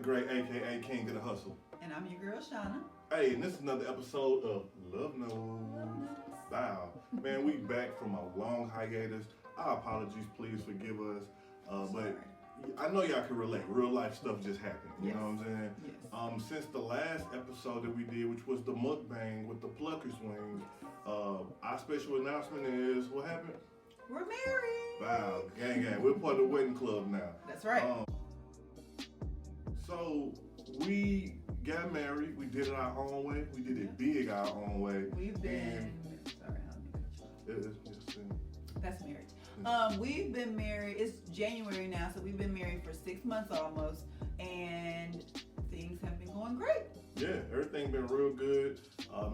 Great, aka King of the Hustle. And I'm your girl, Shanna. Hey, and this is another episode of Love Notes. Wow. Man, we back from a long hiatus. Our apologies, please forgive us. But I know y'all can relate. Real life stuff just happened. You know what I'm saying? Yes. Since the last episode that we did, which was the mukbang with the Pluckers wings, our special announcement is what happened? We're married. Wow, gang. We're part of the wedding club now. That's right. So we got married. We did it our own way. We did it big our own way. We've been That's marriage. We've been married. It's January now, so we've been married for 6 months almost, and things have been going great. Yeah, everything been real good.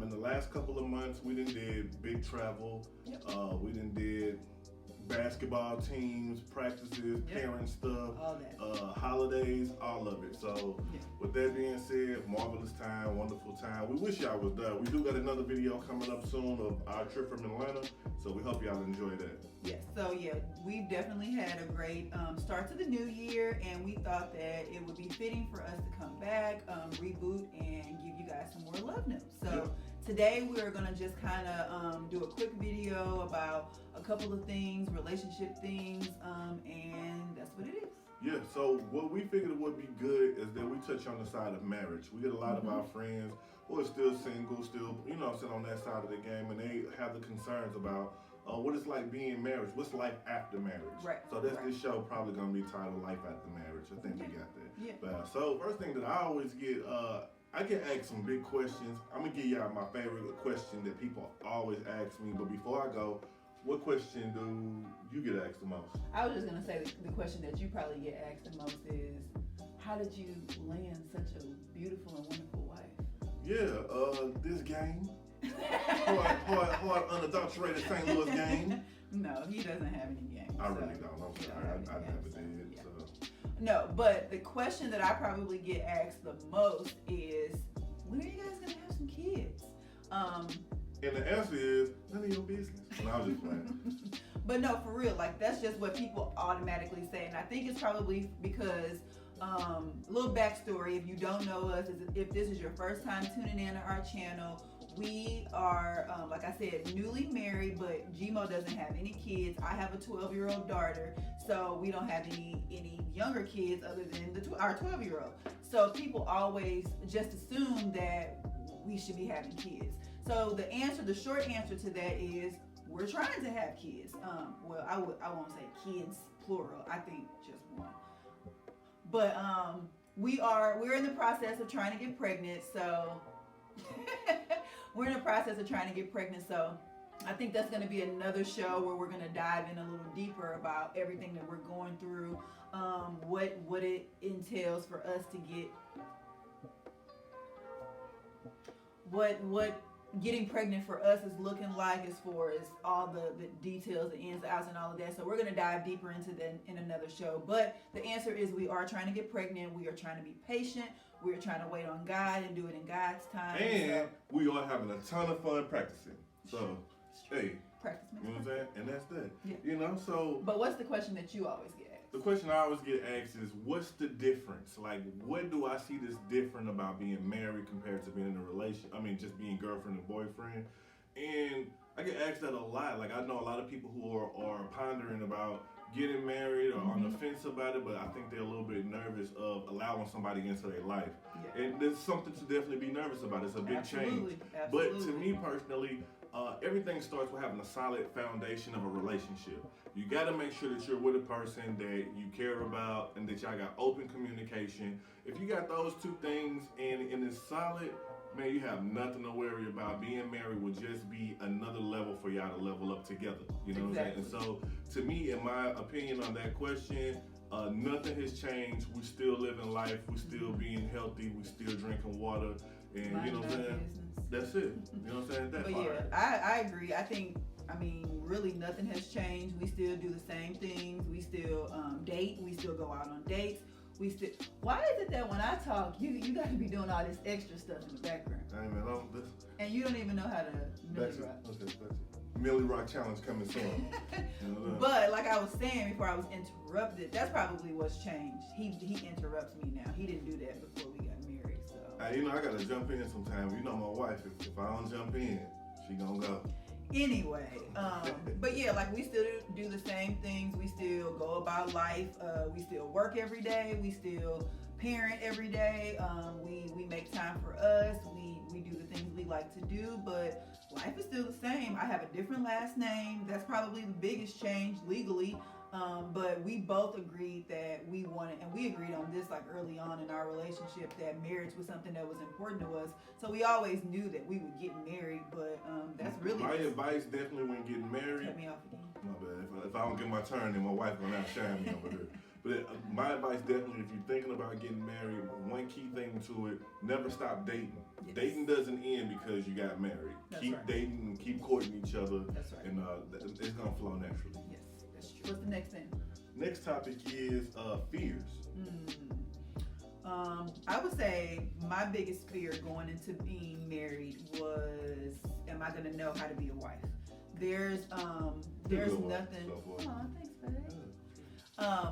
In the last couple of months, we did big travel. Yep. We did basketball teams, practices, parent stuff, all that. Holidays, all of it. So with that being said, marvelous time, wonderful time. We wish y'all was there. We do got another video coming up soon of our trip from Atlanta, so we hope y'all enjoy that. Yes, so we've definitely had a great start to the new year, and we thought that it would be fitting for us to come back, reboot, and give you guys some more love notes. So today we're gonna just kind of do a quick video about a couple of things, relationship things, and that's what it is. Yeah, so what we figured would be good is that we touch on the side of marriage. We get a lot of our friends who are still single, still, sitting on that side of the game, and they have the concerns about what it's like being married. What's life after marriage? Right. So this show probably gonna be titled Life After Marriage. I think we got that. Yeah. But, so first thing that I always get, I can ask some big questions. I'm gonna give y'all my favorite question that people always ask me. But before I go, what question do you get asked the most? I was just gonna say the question that you probably get asked the most is, how did you land such a beautiful and wonderful wife? Yeah, this game. hard, unadulterated St. Louis game. No, he doesn't have any game. I really don't. I'm sorry. I never did. Yeah. So. No, but the question that I probably get asked the most is, when are you guys gonna have some kids? And the answer is none of your business. No, I was just playing. But no, for real, like that's just what people automatically say, and I think it's probably because. Little backstory, if you don't know us, if this is your first time tuning in to our channel, we are, like I said, newly married, but Gmo doesn't have any kids. I have a 12-year-old daughter, so we don't have any younger kids other than our 12-year-old. So people always just assume that we should be having kids. So the short answer to that is we're trying to have kids. Well, I won't say kids plural. I think just one. But we're in the process of trying to get pregnant, so we're in the process of trying to get pregnant, so I think that's going to be another show where we're going to dive in a little deeper about everything that we're going through, what it entails for us to get what getting pregnant for us is looking like as far as all the details, the ins, outs, and all of that. So we're going to dive deeper into that in another show. But the answer is we are trying to get pregnant. We are trying to be patient. We are trying to wait on God and do it in God's time. And we are having a ton of fun practicing. So, hey, practice makes you know what I'm saying? And that's that. Yeah. So. But what's the question that you always get asked? The question I always get asked is, what's the difference? Like, what do I see that's different about being married compared to being in a relationship? I mean, just being girlfriend and boyfriend. And I get asked that a lot. Like, I know a lot of people who are pondering about getting married or on the fence about it, but I think they're a little bit nervous of allowing somebody into their life. Yeah. And there's something to definitely be nervous about. It's a big change. Absolutely. But to me personally, everything starts with having a solid foundation of a relationship. You got to make sure that you're with a person that you care about and that y'all got open communication. If you got those two things and it's solid, man, you have nothing to worry about. Being married will just be another level for y'all to level up together. You know what I'm saying? And so, to me, in my opinion on that question, nothing has changed. We still living life. We still being healthy. We still drinking water. And you know what I'm saying? That's it. You know what I'm saying? That but part. Yeah, I agree. I mean, really nothing has changed. We still do the same things. We still date. We still go out on dates. Why is it that when I talk, you got to be doing all this extra stuff in the background? Hey man, and you don't even know how to nut drop. Okay, Millie Rock Challenge coming soon. But like I was saying before I was interrupted, that's probably what's changed. He interrupts me now. He didn't do that before we got married. So you know, I gotta jump in sometimes. You know, my wife, if I don't jump in, she gonna go. Anyway, but yeah, like we still do the same things. We still go about life. We still work every day. We still parent every day. We make time for us. We do the things we like to do, but life is still the same. I have a different last name. That's probably the biggest change legally. But we both agreed that we wanted, and we agreed on this like early on in our relationship, that marriage was something that was important to us. So we always knew that we would get married, but that's really my advice definitely when getting married. Cut me off again. My bad. If I don't get my turn, then my wife gonna outshine me over here. But my advice definitely, if you're thinking about getting married, one key thing to it: never stop dating. Yes. Dating doesn't end because you got married. That's keep right. dating and keep courting each other, That's right. and it's gonna flow naturally. Yes, that's true. What's the next thing? Next topic is fears. I would say my biggest fear going into being married was, am I gonna know how to be a wife? There's nothing. Oh, thanks, babe.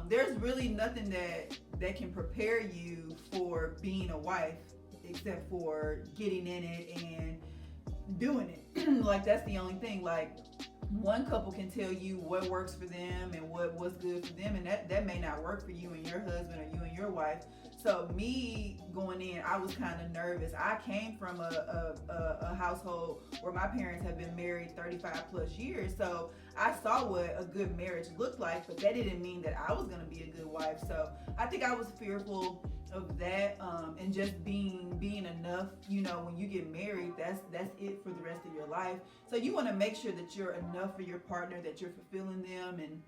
There's really nothing that can prepare you for being a wife except for getting in it and doing it. Like that's the only thing. Like one couple can tell you what works for them and what's good for them, and that may not work for you and your husband or you and your wife. So me going in, I was kind of nervous. I came from a household where my parents have been married 35 plus years, so I saw what a good marriage looked like, but that didn't mean that I was going to be a good wife. So I think I was fearful of that, and just being enough. You know, when you get married, that's it for the rest of your life. So you want to make sure that you're enough for your partner, that you're fulfilling them and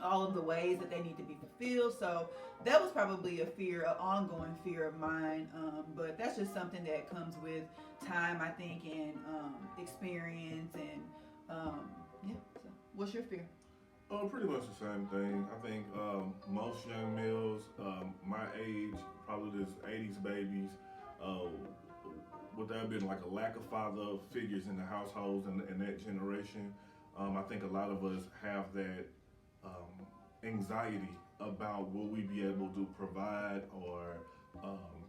all of the ways that they need to be fulfilled. So that was probably an ongoing fear of mine. But that's just something that comes with time, I think, and experience. And yeah. So what's your fear? Oh, pretty much the same thing. I think most young males, my age, probably this 80s babies, with there being like a lack of father figures in the households and that generation, I think a lot of us have that anxiety about will we be able to provide or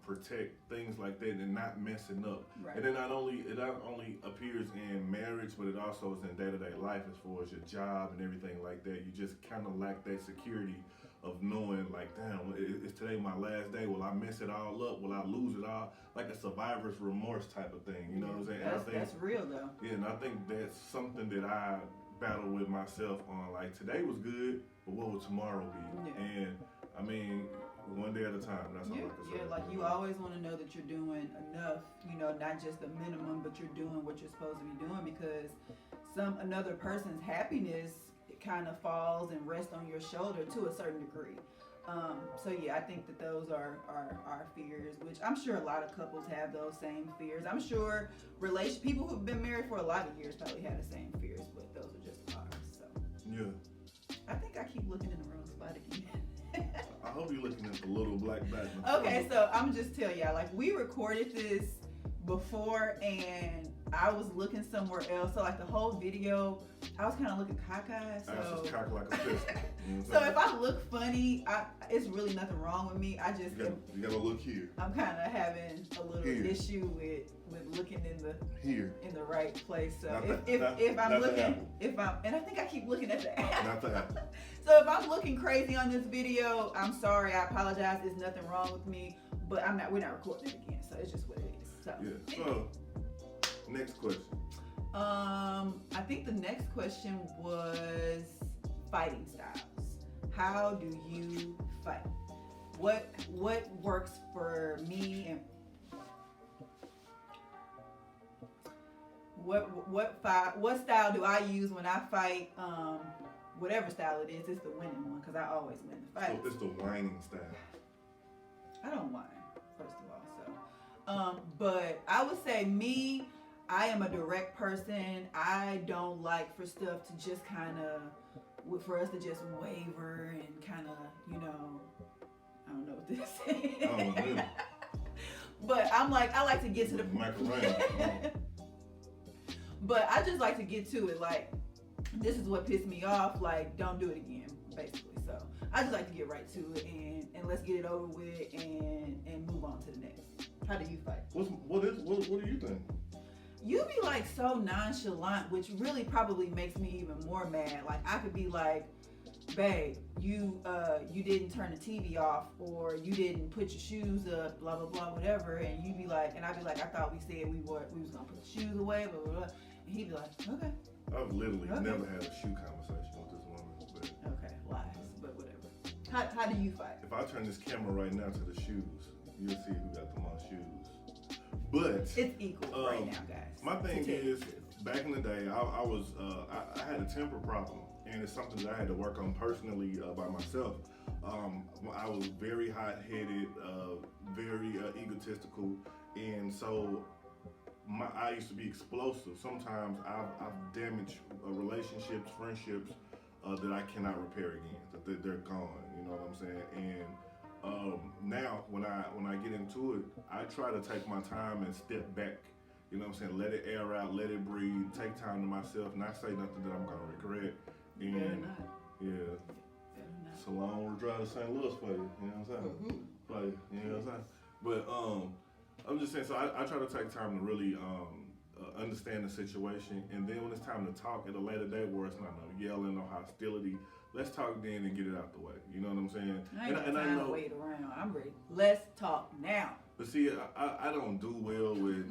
protect, things like that, and not messing up. Right. And then it not only appears in marriage, but it also is in day-to-day life as far as your job and everything like that. You just kind of lack that security of knowing, like, damn, is today my last day? Will I mess it all up? Will I lose it all? Like a survivor's remorse type of thing. You know what I'm saying? That's real though. Yeah, and I think that's something that I battle with myself on. Like, today was good, but what will tomorrow be? Yeah. And I mean, one day at a time. That's all I can say. Yeah, like you always want to know that you're doing enough, you know, not just the minimum, but you're doing what you're supposed to be doing, because another person's happiness, it kind of falls and rests on your shoulder to a certain degree. So yeah, I think that those are our fears, which I'm sure a lot of couples have those same fears. I'm sure people who've been married for a lot of years probably have the same fears, but those are just ours. So yeah, I think I keep looking in the wrong spot again. I hope you're looking at the little black bag. Okay, so I'm just telling y'all, like, we recorded this before and I was looking somewhere else. So like the whole video, I was kind of looking cockeyed. So I was just cocked like a pistol. You know so if I look funny, it's really nothing wrong with me. I just you gotta look here. I'm kind of having a little issue with looking in the right place. So if I'm looking, and I think I keep looking at the app. Not the app. So if I'm looking crazy on this video, I'm sorry. I apologize. There's nothing wrong with me, but we're not recording it again. So it's just what it is. So yeah. So next question. I think the next question was fighting styles. How do you fight? What works for me, and what style do I use when I fight? Whatever style it is, it's the winning one, because I always win the fight. So it's the whining style. I don't whine, first of all. So, but I would say I am a direct person. I don't like for stuff to just for us to just waver and kind of, I don't know what this is. Oh, really? But I like to get to the Macaroni. But I just like to get to it. Like, this is what pissed me off. Like, don't do it again, basically. So I just like to get right to it and let's get it over with and move on to the next. How do you fight? What do you think? You be like so nonchalant, which really probably makes me even more mad. Like I could be like, babe, you didn't turn the TV off, or you didn't put your shoes up, blah blah blah, whatever, and you be like, and I'd be like, I thought we said we was gonna put the shoes away, blah blah blah, and he'd be like, okay. I've literally never had a shoe conversation with this woman, but okay, lies, but whatever. How do you fight? If I turn this camera right now to the shoes, you'll see who got the most shoes. But it's equal right now, guys. My thing is, back in the day, I had a temper problem, and it's something that I had to work on personally by myself. I was very hot-headed, very egotistical, and so I used to be explosive. Sometimes I've damaged relationships, friendships that I cannot repair again. That they're gone. You know what I'm saying? And now when I get into it, I try to take my time and step back. You know what I'm saying? Let it air out, let it breathe, take time to myself, not say nothing that I'm gonna regret. And yeah. So long we'll drive to St. Louis for you, you know what I'm saying? Mm-hmm. Like, you know what I'm saying? But I'm just saying, so I try to take time to really understand the situation, and then when it's time to talk at a later date where it's not no yelling or hostility, let's talk then and get it out the way. You know what I'm saying? I ain't got time to wait around. I'm ready. Let's talk now. But see, I don't do well with.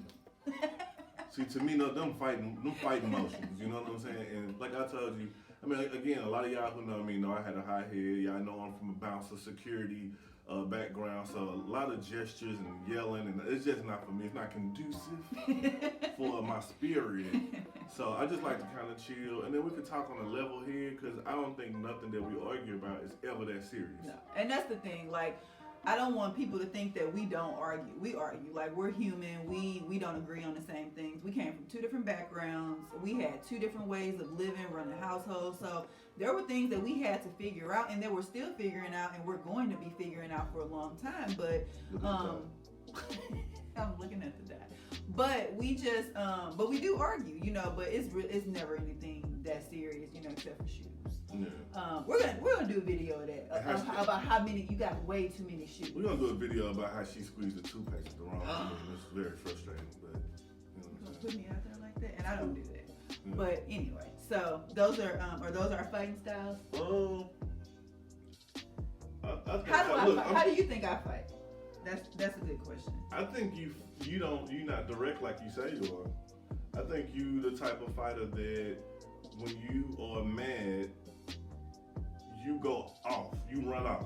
See, to me, no, them fighting emotions. You know what I'm saying? And like I told you, I mean, again, a lot of y'all who know me know I had a high head. Y'all know I'm from a bouncer security background, so a lot of gestures and yelling, and it's just not for me. It's not conducive for my spirit. So I just like to kind of chill, and then we could talk on a level here, because I don't think nothing that we argue about is ever that serious. No. And that's the thing, like, I don't want people to think that we don't argue. We argue. Like, we're human. We don't agree on the same things. We came from two different backgrounds. We had two different ways of living, running households. So there were things that we had to figure out, and that we're still figuring out, and we're going to be figuring out for a long time. But I'm looking at the dot. But we just but we do argue, you know. But it's never anything that serious, you know, except for shoes. Yeah. We're gonna do a video of that about how many you got. Way too many shoes. We're gonna do a video about how she squeezed the toothpaste the wrong way. It's very frustrating, but you know what I'm put me out there like that, and I don't do that. Yeah. But anyway, so those are our fighting styles. How do you think I fight? That's a good question. I think you're not direct like you say you are. I think you the type of fighter that when you are mad, you go off, you run off,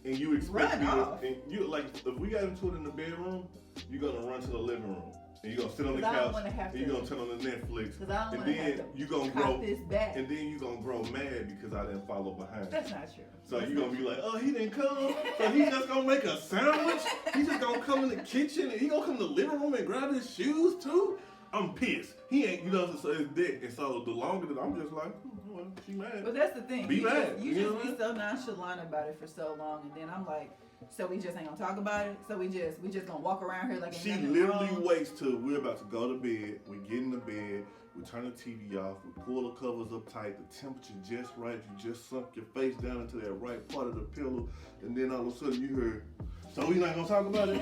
and you expect me to. And you like if we got into it in the bedroom, you're gonna run to the living room, and you're gonna sit on the couch, and you're gonna turn on the Netflix, and then you're gonna grow, and then you're gonna grow mad because I didn't follow behind. That's not true. So you're gonna be like, oh, he didn't come, so he's just gonna make a sandwich. He's just gonna come in the kitchen, and he gonna come in the living room and grab his shoes too. I'm pissed. He ain't, you know, so it's dead. And so the longer that I'm just like, well, she mad. But that's the thing. Be mad. You just be so nonchalant about it for so long, and then I'm like, so we just ain't gonna talk about it. So we just gonna walk around here like she literally waits till we're about to go to bed. We get in the bed. We turn the TV off. We pull the covers up tight. The temperature just right. You just sunk your face down into that right part of the pillow, and then all of a sudden you heard. So we not gonna talk about it.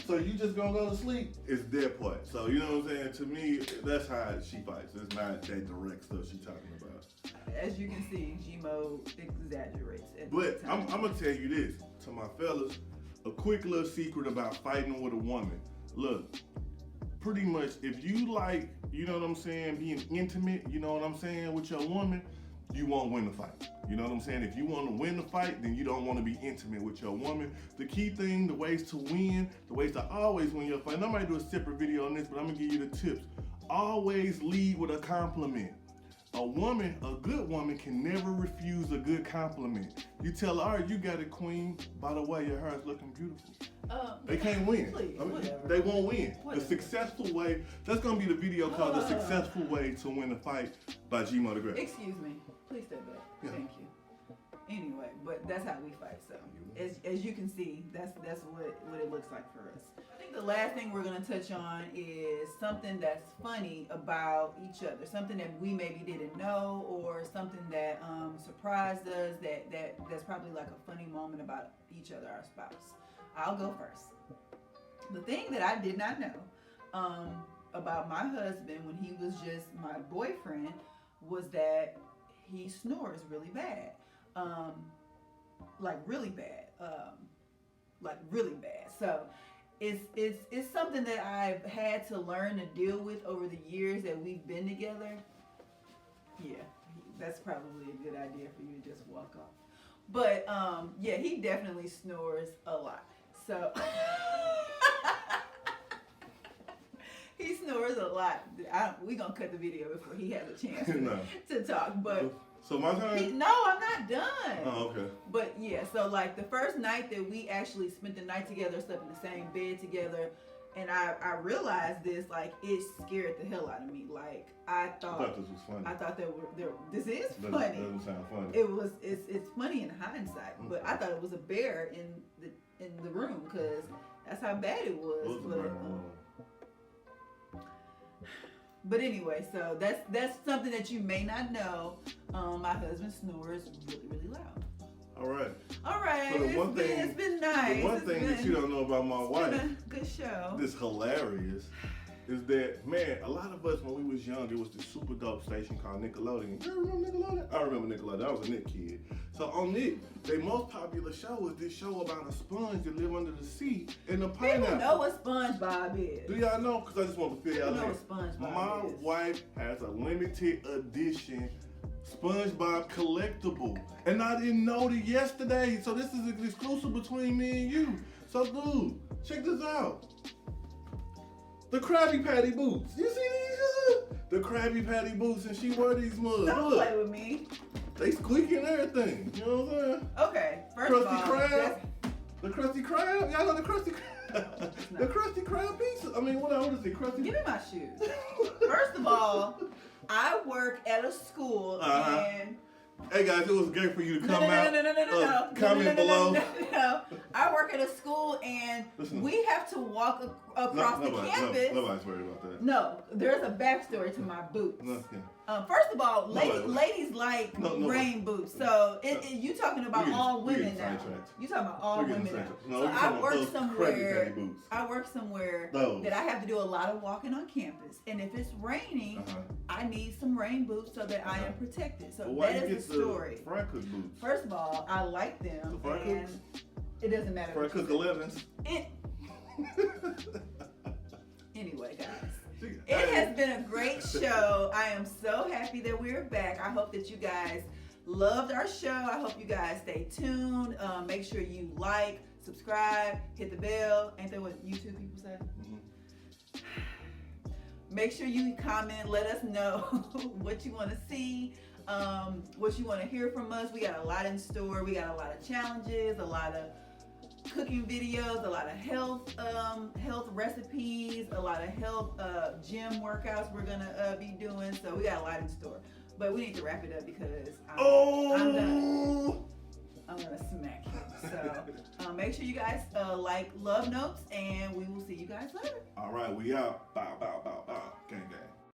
So you just gonna go to sleep. It's that part. So you know what I'm saying? To me, that's how she fights. It's not that direct stuff she's talking about. As you can see, G-Mo exaggerates. But I'm gonna tell you this to my fellas, a quick little secret about fighting with a woman. Look, pretty much if you like, you know what I'm saying, being intimate, you know what I'm saying, with your woman, you won't win the fight. You know what I'm saying? If you want to win the fight, then you don't want to be intimate with your woman. The key thing, the ways to win, the ways to always win your fight. And I might do a separate video on this, but I'm going to give you the tips. Always lead with a compliment. A good woman can never refuse a good compliment. You tell her, all right, you got it, queen. By the way, your hair is looking beautiful. They can't win. Please, they won't win. Whatever. The successful way, that's going to be the video called The Successful Way to Win a Fight by G-Mo the Great. Excuse me. Please step back. Yeah. Thank you. Anyway, but that's how we fight. So as you can see, that's what it looks like for us. I think the last thing we're gonna touch on is something that's funny about each other, something that we maybe didn't know, or something that surprised us. That's probably like a funny moment about each other, our spouse. I'll go first. The thing that I did not know about my husband when he was just my boyfriend was that he snores really bad. Like really bad. So it's something that I've had to learn to deal with over the years that we've been together. Yeah, that's probably a good idea for you to just walk off. But yeah, he definitely snores a lot. So he snores a lot. We're gonna cut the video before he has a chance to talk. But so my turn? No, I'm not done. Oh, okay. But yeah, so like the first night that we actually spent the night together, slept in the same bed together, and I realized this, like it scared the hell out of me. Like I thought this was funny. I thought this is funny. Doesn't sound funny. It's funny in hindsight, but I thought it was a bear in the room because that's how bad it was. But anyway, so that's something that you may not know. My husband snores really, really loud. All right. So it's been nice. The one thing that you don't know about my wife, been a good show. This hilarious, is that, man, a lot of us when we was young, it was this super dope station called Nickelodeon. You remember Nickelodeon? I remember Nickelodeon. I was a Nick kid. So on Nick, their most popular show was this show about a sponge that live under the sea in the pineapple. People know what SpongeBob is. Do y'all know? Because I just want to fill y'all in. Know what SpongeBob My is. wife has a limited edition SpongeBob collectible, and I didn't know it yesterday. So this is an exclusive between me and you. So dude, check this out. The Krabby Patty boots. You see these? The Krabby Patty boots, and she wear these mugs. Don't play with me. They squeaky and everything. You know what I'm saying? Okay, first Krusty of all, Krab. The Krusty Krab. Y'all know the Krusty Krab. The Krusty Krab pizza. I mean, what is it? Krusty. Give me my shoes. First of all, I work at a school and. Hey guys, it was great for you to come out. No. Comment below. No. I work at a school and we have to walk across the campus. Nobody's worried about that. No, there's a backstory to my boots. First of all, ladies like rain boots. So you talking about all women now. You talking about all women now. So I work somewhere. I work somewhere that I have to do a lot of walking on campus, and if it's raining, I need some rain boots so that I am protected. So that is the story. Fry cook boots. First of all, I like them, and it doesn't matter. Fry cook 11s. Anyway, guys, it has been a great show. I am so happy that we're back. I hope that you guys loved our show. I hope you guys stay tuned. Make sure you like, subscribe, hit the bell. Ain't that what YouTube people say? Make sure you comment. Let us know what you want to see, what you want to hear from us. We got a lot in store. We got a lot of challenges, a lot of cooking videos, a lot of health recipes, a lot of health gym workouts we're gonna be doing. So we got a lot in store. But we need to wrap it up because I'm gonna smack you. So make sure you guys like Love Notes, and we will see you guys later. All right, we out. Bow, bow, bow.